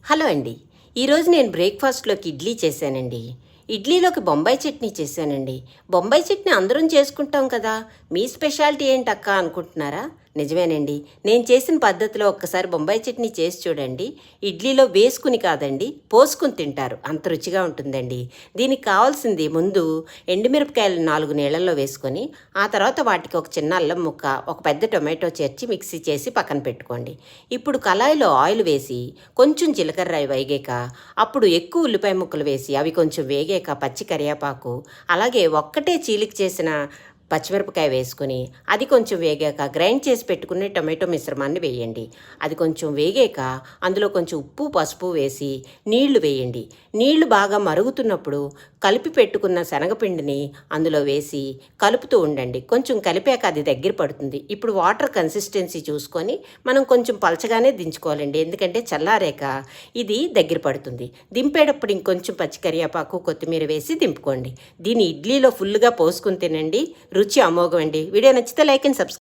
Hello అండి. ఈరోజు నేను బ్రేక్‌ఫాస్ట్‌లోకి ఇడ్లీ చేశానండి. ఇడ్లీలోకి బొంబాయి చట్నీ చేశానండి. బొంబాయి చట్నీ అందరం చేసుకుంటాం కదా! మీ స్పెషాలిటీ ఏంటక్కా అనుకుంటున్నారా? నిజమేనండి. నేను చేసిన పద్ధతిలో ఒక్కసారి బొంబాయి చట్నీ చేసి చూడండి. ఇడ్లీలో వేసుకుని కాదండి, పోసుకుని తింటారు. అంత రుచిగా ఉంటుందండి. దీనికి కావాల్సింది ముందు ఎండుమిరపకాయలు 4 నీళ్ళల్లో వేసుకొని, ఆ తర్వాత వాటికి ఒక చిన్న అల్లం ముక్క, ఒక పెద్ద టొమాటో చేర్చి మిక్సీ చేసి పక్కన పెట్టుకోండి. ఇప్పుడు కళాయిలో ఆయిల్ వేసి, కొంచెం జీలకర్ర వేగాక, అప్పుడు ఎక్కువ ఉల్లిపాయ ముక్కలు వేసి అవి కొంచెం వేగాక పచ్చి కరివేపాకు, అలాగే ఒక్కటే చీలిక చేసిన పచ్చిమిరపకాయ వేసుకొని అది కొంచెం వేగాక గ్రైండ్ చేసి పెట్టుకునే టొమాటో మిశ్రమాన్ని వేయండి. అది కొంచెం వేగాక అందులో కొంచెం ఉప్పు పసుపు వేసి నీళ్లు వేయండి. నీళ్లు బాగా మరుగుతున్నప్పుడు కలిపి పెట్టుకున్న శనగపిండిని అందులో వేసి కలుపుతూ ఉండండి. కొంచెం కలిపాక అది దగ్గర పడుతుంది. ఇప్పుడు వాటర్ కన్సిస్టెన్సీ చూసుకొని మనం కొంచెం పలచగానే దించుకోవాలండి, ఎందుకంటే చల్లారాక ఇది దగ్గర పడుతుంది. దింపేటప్పుడు ఇంకొంచెం పచ్చి కరివేపాకు కొత్తిమీర వేసి దింపుకోండి. దీన్ని ఇడ్లీలో ఫుల్గా పోసుకుని తినండి. రుచి అమోఘం అండి. వీడియో నచ్చితే లైక్ అండ్ సబ్స్క్రైబ్.